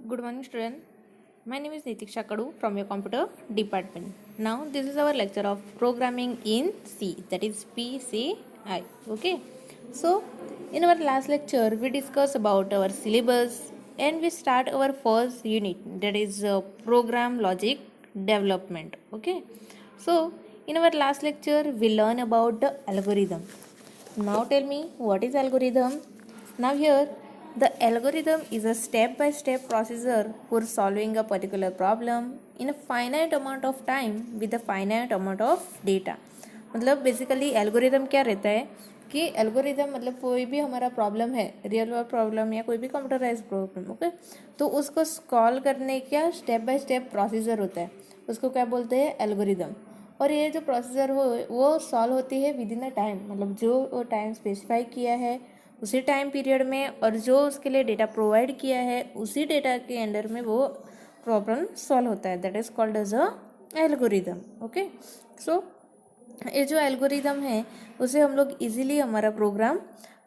Good morning, student. My name is Nitiksha Kadu from your computer department. Now, this is our lecture of programming in C, that is PCI. Okay. So, in our last lecture, we discussed about our syllabus and we start our first unit, that is program logic development. Okay. So, in our last lecture, we learn about the algorithm. Now, tell me what is algorithm? Now, here the algorithm is a step-by-step procedure for solving a particular problem in a finite amount of time with a finite amount of data. मतलब basically algorithm क्या रहता है कि algorithm मतलब कोई भी हमारा problem है, रियल वर्ल्ड प्रॉब्लम या कोई भी कंप्यूटराइज प्रॉब्लम, ओके, तो उसको सॉल्व करने का स्टेप बाय स्टेप प्रोसीजर होता है, उसको क्या बोलते हैं, एल्गोरिदम। और ये जो प्रोसीजर हो वो सॉल्व होती है विद इन अ टाइम, मतलब जो टाइम स्पेसिफाई किया है उसी टाइम पीरियड में और जो उसके लिए डेटा प्रोवाइड किया है उसी डेटा के अंडर में वो प्रॉब्लम सॉल्व होता है, that is called as a algorithm. Okay, so ये जो एल्गोरिदम है उसे हम लोग इजीली हमारा प्रोग्राम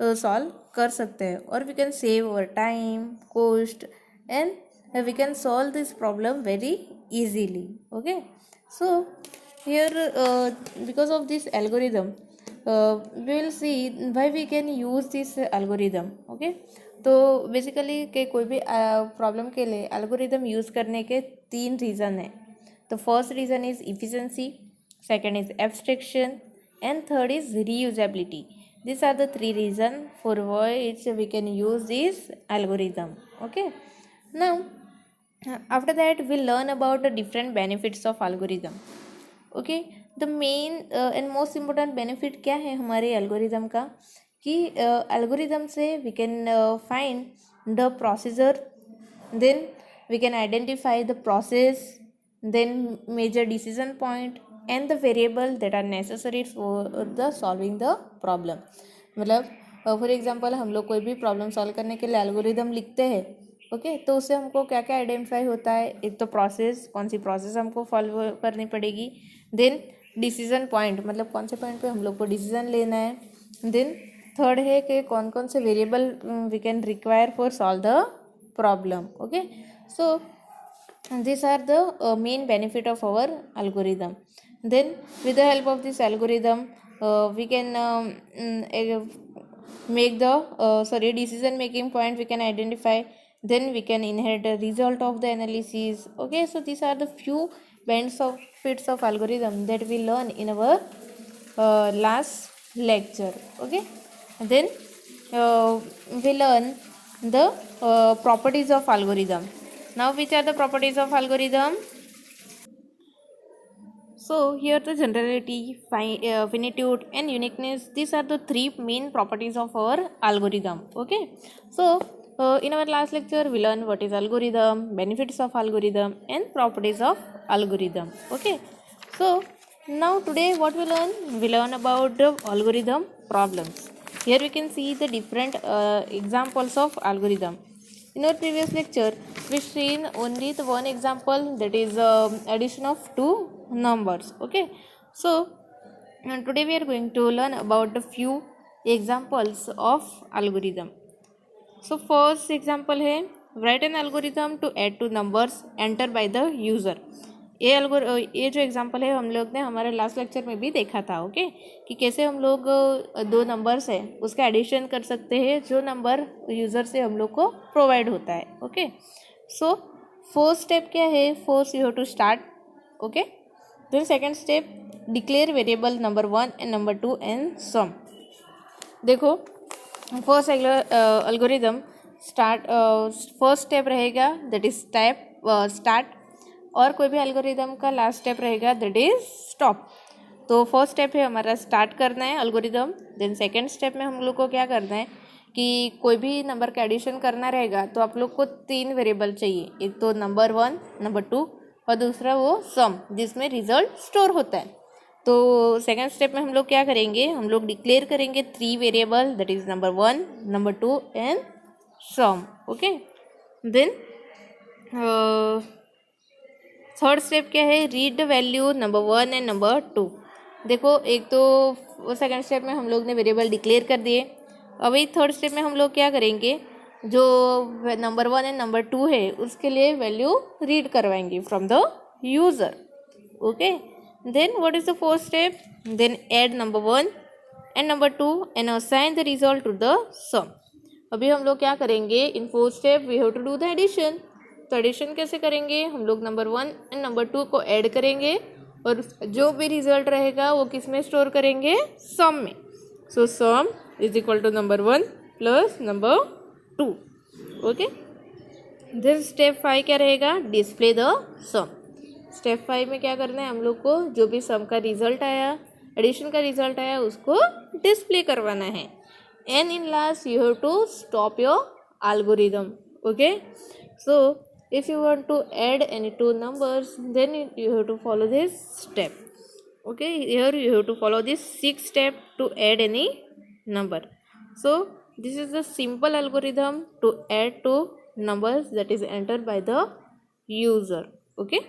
सॉल्व कर सकते हैं और we can save our time, cost and we can solve this problem very easily. Okay, so here because of this algorithm we will see why we can use this algorithm. Okay, तो basically के कोई भी problem के लिए algorithm use करने के तीन reason है। तो first reason is efficiency, second is abstraction and third is reusability. These are the three reasons for which we can use this algorithm. Okay, now after that we'll learn about the different benefits of algorithm. Okay, the main and most important benefit क्या है हमारे algorithm का कि algorithm से we can find the procedure, then we can identify the process, then major decision point and the variable that are necessary for the solving the problem. मतलब for example हम लोग कोई भी प्रॉब्लम सॉल्व करने के लिए algorithm लिखते हैं, ओके, तो उससे हमको क्या क्या आइडेंटिफाई होता है, एक तो प्रोसेस, कौन सी प्रोसेस हमको फॉलो करनी पड़ेगी, देन डिसीजन पॉइंट, मतलब कौन से पॉइंट पे हम लोग को डिसीजन लेना है, देन थर्ड है कि कौन कौन से variable we can require for solve the problem. Okay, so these are the main benefit of our algorithm. Then with the help of this algorithm we can make the decision making point we can identify, then we can inherit the result of the analysis. Okay, so these are the few benefits of algorithm that we learn in our last lecture. Okay, then we learn the properties of algorithm. Now, which are the properties of algorithm? So, here the generality, finitude and uniqueness, these are the three main properties of our algorithm. Okay, so in our last lecture we learned what is algorithm, benefits of algorithm and properties of algorithm. Okay, so now today what we learn about the algorithm problems. Here we can see the different examples of algorithm. In our previous lecture, we've seen only the one example, that is addition of two numbers. Okay, so today we are going to learn about the few examples of algorithm. So first example है write an algorithm to add two numbers entered by the user. ये जो example है हम लोग ने हमारे last lecture में भी देखा था। ओके, कि कैसे हम लोग दो नंबर्स है उसका एडिशन कर सकते हैं जो नंबर यूज़र से हम लोग को प्रोवाइड होता है। ओके, सो फर्स्ट स्टेप क्या है, first you have to start. Okay, then second step declare variable number 1 and number 2 and sum. देखो first algorithm start, first step रहेगा दैट इज स्टार्ट, और कोई भी एल्गोरिदम का लास्ट स्टेप रहेगा that is stop. तो फर्स्ट स्टेप है हमारा स्टार्ट करना है एल्गोरिदम, देन सेकंड स्टेप में हम लोग को क्या करना है कि कोई भी नंबर का एडिशन करना रहेगा तो आप लोग को तीन वेरिएबल चाहिए, एक तो नंबर 1, नंबर 2 और दूसरा वो सम जिसमें रिजल्ट स्टोर होता है। तो सेकंड स्टेप में हम लोग क्या करेंगे, हम लोग डिक्लेयर करेंगे three variable that is number 1, number 2 and sum. Okay, then third step क्या है, read the value number 1 and number 2। देखो एक तो सेकंड स्टेप में हम लोग ने वेरिएबल डिक्लेयर कर दिए, अभी थर्ड स्टेप में हम लोग क्या करेंगे, जो नंबर 1 एंड नंबर 2 है उसके लिए वैल्यू रीड करवाएंगे from the user. Okay, then what is the fourth step? Then add number 1 and number 2 and assign the result to the sum. अभी हम लोग क्या करेंगे in fourth step? We have to do the addition. तो addition कैसे करेंगे? हम लोग नंबर 1 एंड नंबर 2 को ऐड करेंगे और जो भी रिजल्ट रहेगा वो किस में स्टोर करेंगे? सम में. So sum is equal to number 1 plus number 2. Okay, this step 5 क्या रहेगा? Display the some. स्टेप 5 में क्या करना है हम लोग को? जो भी सम का रिजल्ट आया, एडिशन का रिजल्ट आया, उसको डिस्प्ले करवाना है. And in last you have to stop your algorithm. Okay, so if you want to add any two numbers, then you have to follow this step. Okay, here you have to follow this 6 step to add any number. So this is the simple algorithm to add two numbers that is entered by the user. Okay,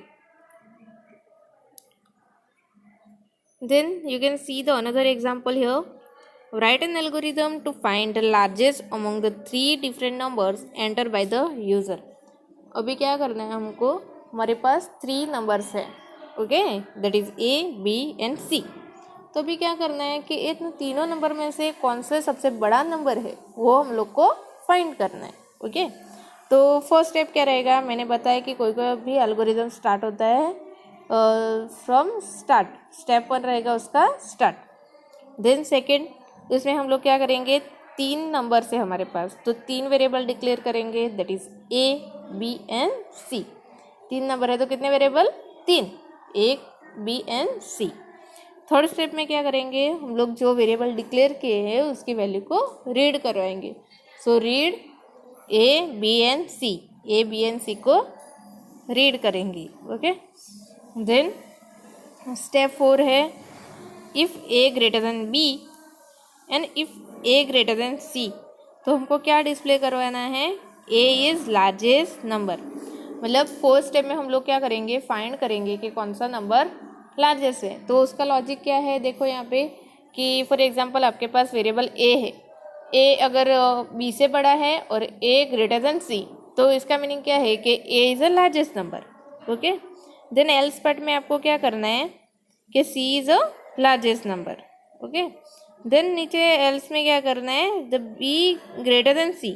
then you can see the another example here. Write an algorithm to find the largest among the three different numbers entered by the user. अभी क्या करना है हमको? हमारे पास 3 numbers है. Okay, that is A, B and C. तो अभी क्या करना है कि इन तीनों नंबर में से कौन सा सबसे बड़ा नंबर है वो हम लोग को फाइंड करना है. ओके, तो फर्स्ट स्टेप क्या रहेगा? मैंने बताया कि कोई कोई भी एल्गोरिदम स्टार्ट होता है फ्रॉम स्टार्ट. स्टेप 1 रहेगा उसका स्टार्ट. देन सेकेंड, उसमें हम लोग क्या करेंगे? 3 नंबर से हमारे पास, तो 3 वेरिएबल डिक्लेयर करेंगे, that is A, B and C. 3 number है तो कितने variable? 3, A, B and C. Third step में क्या करेंगे? हम लोग जो वेरिएबल डिक्लेयर किए हैं उसकी वैल्यू को रीड करवाएंगे. So read A, B and C. A, B and C को रीड करेंगे. ओके, देन स्टेप 4 है if A greater than B and if A greater than C. तो हमको क्या डिस्प्ले करवाना है? A is largest number. मतलब फोर्थ स्टेप में हम लोग क्या करेंगे? फाइंड करेंगे कि कौन सा नंबर लार्जेस्ट है. तो उसका लॉजिक क्या है? देखो यहाँ पे कि फॉर एग्जांपल आपके पास वेरिएबल A है. A अगर B से बड़ा है और A ग्रेटर देन C, तो इसका मीनिंग क्या है कि A is a largest number. Okay, then else part में आपको क्या करना है कि C is a largest number. Okay, then नीचे एल्स में क्या करना है? The B greater than C.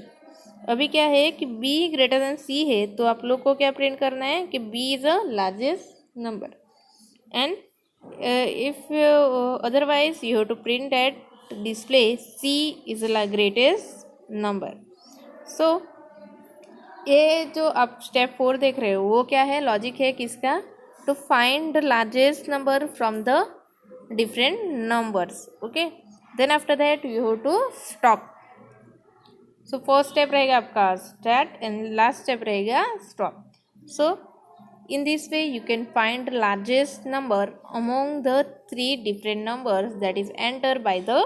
अभी क्या है कि B ग्रेटर देन C है तो आप लोग को क्या प्रिंट करना है कि B is a largest number. And if otherwise you have to print at display C is a greatest number. So ये जो आप स्टेप 4 देख रहे हो वो क्या है? लॉजिक है किसका? To find the largest number from the different numbers. Okay, then after that you have to stop. So first step रहेगा आपका स्टार्ट एंड लास्ट स्टेप रहेगा stop. So in this way you can find the largest number among the 3 different numbers that is enter by the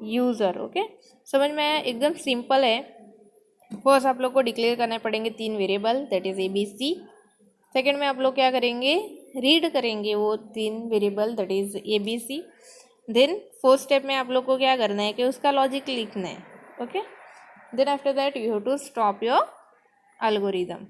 user. Okay, समझ में आया? एकदम simple है. First आप लोग को डिक्लेयर करने पड़ेंगे 3 variable, that is ABC. Second में आप लोग क्या करेंगे? रीड करेंगे वो 3 variable, that is ABC. Then fourth step में आप लोग को क्या करना है कि उसका लॉजिक लिखना है. Okay, then after that you have to stop your algorithm.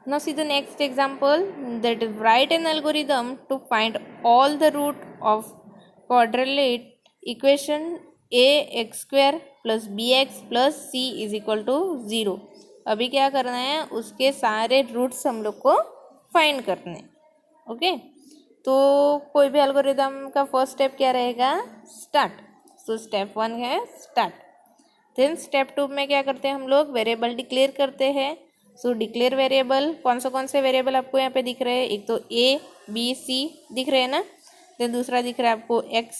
Now see the next example, that is write an algorithm to find all the root of quadratic equation ax square plus bx plus c is equal to 0. अभी क्या करना है? उसके सारे roots हम लोग को find करने. ओके, तो कोई भी एल्गोरिदम का फर्स्ट स्टेप क्या रहेगा? स्टार्ट. सो स्टेप 1 है स्टार्ट. देन स्टेप 2 में क्या करते हैं हम लोग? वेरिएबल डिक्लेयर करते हैं. सो डिक्लेयर वेरिएबल, कौन से वेरिएबल आपको यहाँ पे दिख रहे हैं? एक तो A, B, C दिख रहे हैं ना. देन दूसरा दिख रहा है आपको X,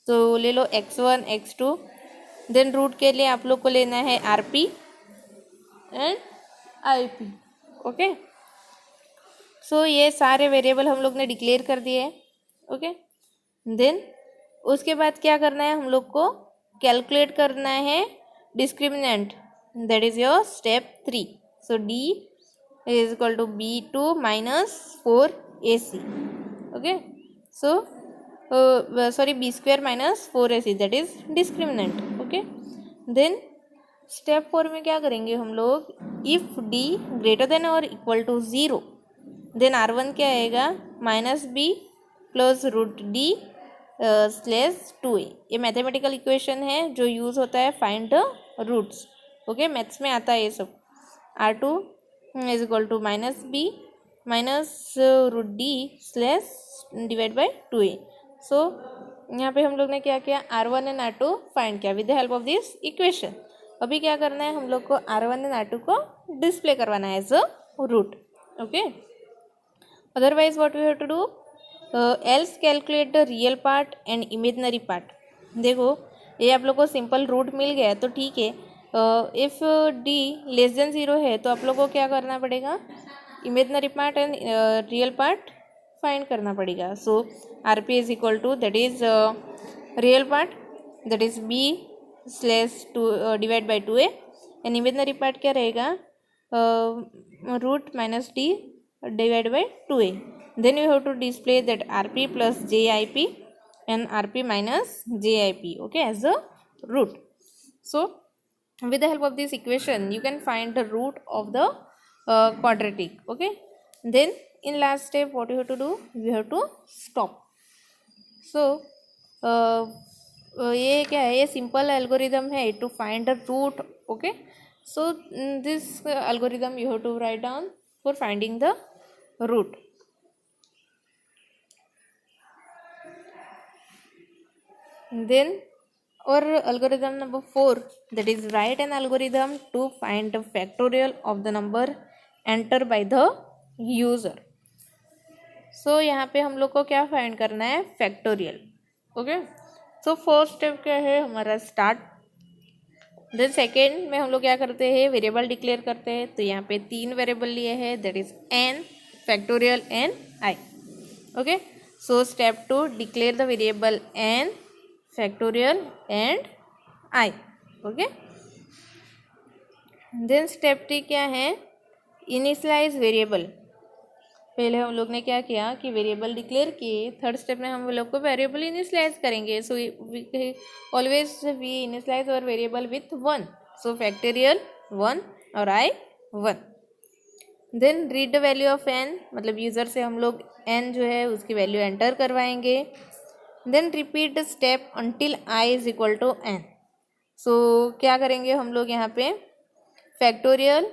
तो ले लो X1, X2. देन रूट के लिए आप लोग को लेना है RP and IP. Okay, so ये सारे वेरिएबल हम लोग ने डिक्लेयर कर दिए. ओके, देन उसके बाद क्या करना है? हम लोग को कैलकुलेट करना है discriminant, that is your step 3. So D is equal to B2 minus 4AC. Okay, so sorry B square minus 4ac that is discriminant. Okay, then step 4 में क्या करेंगे हम लोग, इफ डी ग्रेटर देन और equal to 0 then R1 क्या आएगा, minus B plus root D slash 2a. ये mathematical equation है जो यूज़ होता है find the roots. Okay, maths में आता है ये सब. R2 is equal to minus B minus root D slash divide by 2a. So यहाँ पे हम लोग ने क्या किया, R1 एंड R2 फाइंड किया with the help of this equation. अभी क्या करना है हम लोग को, R1 एंड R2 को डिस्प्ले करवाना है as a root. Okay, otherwise what we have to do, else calculate the real part and imaginary part. देखो ये आप लोग को सिंपल रूट मिल गया तो ठीक है. इफ़ डी लेस देन 0 है तो आप लोग को क्या करना पड़ेगा, imaginary part and real part find करना पड़ेगा. So R P is equal to that is real part that is b slash 2 divide by 2a and imaginary part क्या रहेगा, root minus d divide by 2a. Then you have to display that rp plus jip and rp minus jip, okay, as a root. So with the help of this equation you can find the root of the quadratic. Okay, then in last step what you have to do, you have to stop. So ये क्या है, ये simple algorithm है to find the root. Okay, so this algorithm you have to write down for finding the root. Then or algorithm number 4, that is write an algorithm to find the factorial of the number entered by the user. So यहाँ पे हम लोग को क्या find करना है, factorial. Okay, so first step क्या है हमारा, स्टार्ट. देन सेकेंड में हम लोग क्या करते हैं, वेरिएबल डिक्लेयर करते हैं. तो यहाँ पे 3 वेरिएबल लिए हैं, that is n factorial n i. Okay, so step 2, declare the variable n factorial and I. Okay, then step 3 क्या है, इनिशियलाइज वेरिएबल. पहले हम लोग ने क्या किया कि वेरिएबल डिक्लेयर किए, थर्ड स्टेप में हम लोग को वेरिएबल इनिशियलाइज करेंगे. सो always we initialise our variable with 1. So factorial 1 और I 1. Then read the value of n, मतलब यूज़र से हम लोग n जो है उसकी वैल्यू एंटर करवाएंगे. देन repeat the step until i is equal to n. So क्या करेंगे हम लोग यहाँ पे, factorial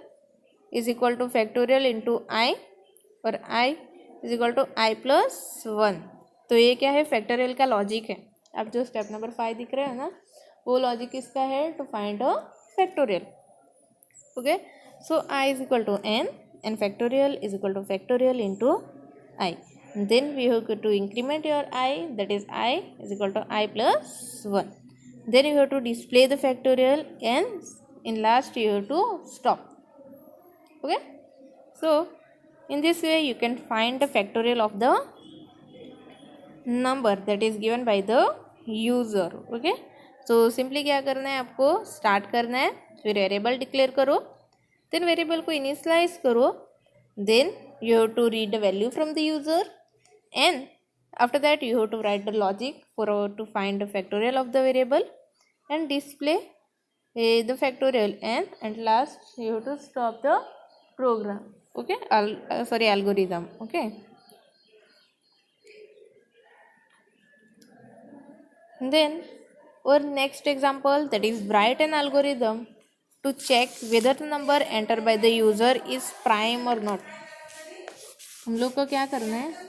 is equal to factorial into i और i is equal to i plus 1. तो ये क्या है, फैक्टोरियल का लॉजिक है. अब जो स्टेप नंबर 5 दिख रहा है ना, वो लॉजिक किसका है, to find a factorial. Okay, so i is equal to n and factorial is equal to factorial into i. Then we have to increment your I, that is I is equal to I plus 1. Then you have to display the factorial and in last you have to stop. Okay, so in this way you can find the factorial of the number that is given by the user. Okay, so simply क्या करना है आपको, start करना है, फिर variable declare करो, then variable को initialise करो, then you have to read the value from the user, and after that you have to write the logic for to find the factorial of the variable and display the factorial, and last you have to stop the program. Okay, sorry, algorithm. Okay, then our next example, that is write an algorithm to check whether the number entered by the user is prime or not. हम लोग को क्या करना है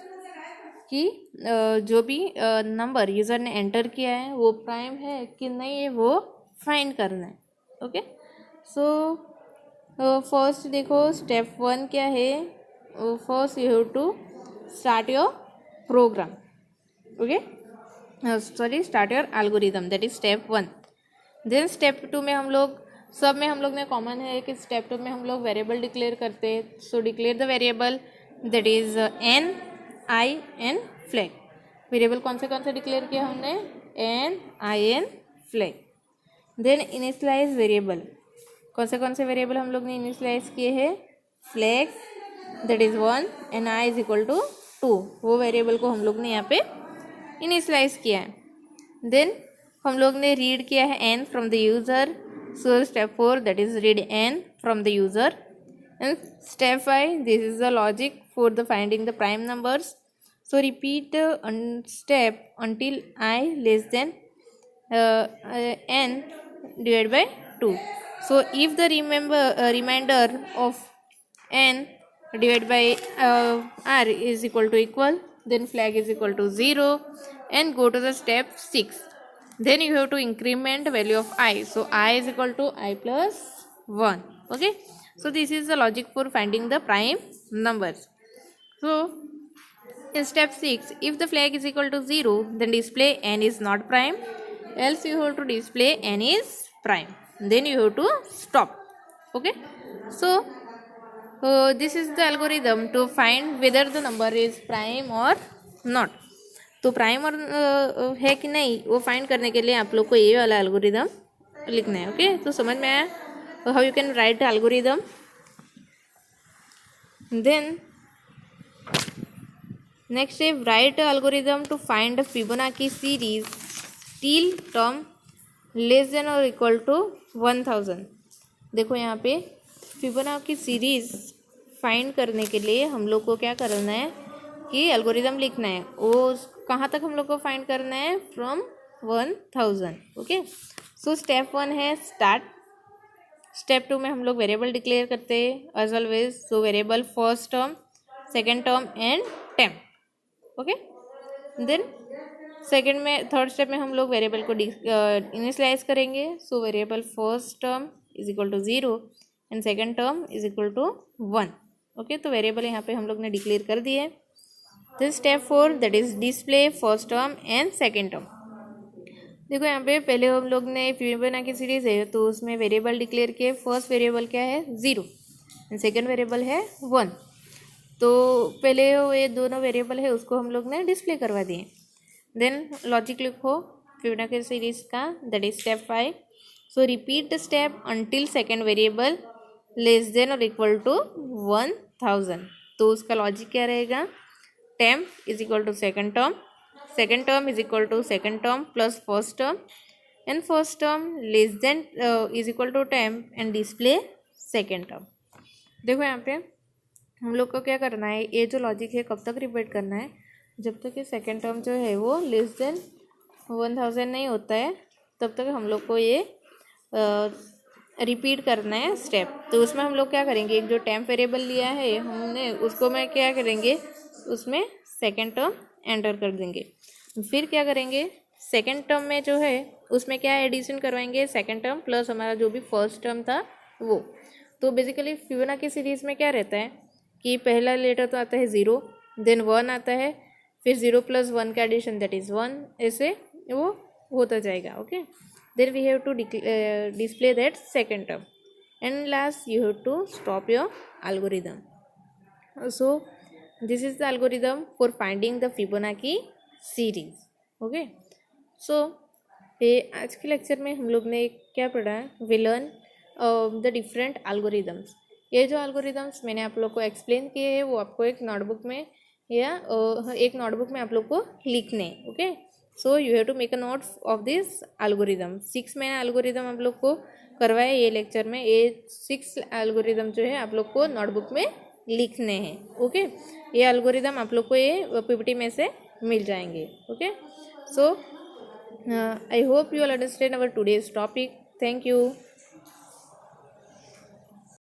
कि जो भी number user ने एंटर किया है वो प्राइम है कि नहीं है वो फाइंड करना है. ओके, सो फर्स्ट देखो स्टेप 1 क्या है, first you have to start your program. Okay, sorry, start your algorithm, that is step 1. Then step 2 में हम लोग सब में हम लोग ने कॉमन है कि स्टेप 2 में हम लोग वेरिएबल डिक्लेयर करते हैं. So declare the variable that is n i n flag. Variable कौन से डिक्लेयर किया हमने, n i n flag. Then initialize variable, कौन से वेरिएबल हम लोग ने इनिशियलाइज किए हैं, flag that is 1 and i is equal to 2. वो वेरिएबल को हम लोग ने यहाँ पे इनिशियलाइज किया है। देन हम लोग ने रीड किया है n from the user, so step 4 that is read n from the user. And step 5 this is the logic for the finding the prime numbers. So repeat step until I less than n divided by 2. So if the remainder of n divided by r is equal, then flag is equal to 0, and go to the step 6. Then you have to increment value of I. So I is equal to I plus 1. Okay. So this is the logic for finding the prime numbers. So in step 6, if the flag is equal to 0, then display n is not prime, else you have to display n is prime, then you have to stop. Okay. So this is the algorithm to find whether the number is prime or not. तो prime और है कि नहीं वो find करने के लिए आप लोग को ये वाला एल्गोरिदम लिखना है। ओके, तो समझ में आया how you can write algorithm. Then next step, write algorithm to find Fibonacci series till term less than और इक्वल टू 1000। देखो यहाँ पे फिबोनाची सीरीज फाइंड करने के लिए हम लोग को क्या करना है कि एल्गोरिदम लिखना है। वो कहाँ तक हम लोग को फाइंड करना है, फ्रॉम 1000। ओके, सो स्टेप 1 है स्टार्ट। स्टेप 2 में हम लोग वेरिएबल डिक्लेयर करते हैं as always. So variable first term, second term and temp. Okay, then second में थर्ड स्टेप में हम लोग वेरिएबल को इनिशियलाइज करेंगे। So variable first term is equal to 0 and second term is equal to 1। Okay, तो variable यहाँ पे हम लोग ने डिक्लेयर कर दिए। Then step 4 that is display first term and second term. देखो यहाँ पे पहले हम लोग ने फिबोनाची सीरीज है तो उसमें वेरिएबल डिक्लेयर किए। फर्स्ट वेरिएबल क्या है 0 एंड सेकेंड वेरिएबल है 1। तो पहले ये दोनों वेरिएबल है उसको हम लोग ने डिस्प्ले करवा दिए। देन लॉजिक लिखो फिबोनाची सीरीज का, that is step 5। So repeat the step until second variable less than और इक्वल टू 1000। तो उसका लॉजिक क्या रहेगा, temp is equal to second term is equal to second term plus first term and first term less than is equal to temp and display second term. देखो यहाँ पे हम लोग को क्या करना है, ये जो लॉजिक है कब तक रिपीट करना है, जब तक ये सेकेंड टर्म जो है वो लेस देन 1000 नहीं होता है तब तक हम लोग को ये रिपीट करना है स्टेप। तो उसमें हम लोग क्या करेंगे, एक जो टेम्प वेरिएबल लिया है हमने उसको मैं क्या करेंगे, उसमें सेकेंड टर्म एंटर कर देंगे। फिर क्या करेंगे, सेकेंड टर्म में जो है उसमें क्या एडिशन करवाएंगे, सेकेंड टर्म प्लस हमारा जो भी फर्स्ट टर्म था वो। तो बेसिकली फिबोनाची सीरीज में क्या रहता है कि पहला लेटर तो आता है 0, देन 1 आता है, फिर 0 प्लस 1 का एडिशन दैट इज़ 1, ऐसे वो होता जाएगा। Okay, then we have to display that second term and last you have to stop your algorithm. So this is the algorithm for finding the Fibonacci series. Okay, so ये आज के lecture में हम लोग ने क्या पढ़ा है, we learn the different algorithms। ये जो algorithms मैंने आप लोग को एक्सप्लेन किए हैं वो आपको एक नोटबुक में या एक नोटबुक में आप लोग को लिखने हैं। Okay, so you have to make a note of this algorithm. 6 मैंने एल्गोरिदम आप लोग को करवाए ये लेक्चर में। ये 6 एल्गोरिदम जो है आप लोग को नोटबुक में लिखने हैं। ओके, ये एल्गोरिदम आप लोग को ये पीपीटी में से मिल जाएंगे। Okay, so I hope you will understand our today's topic. Thank you.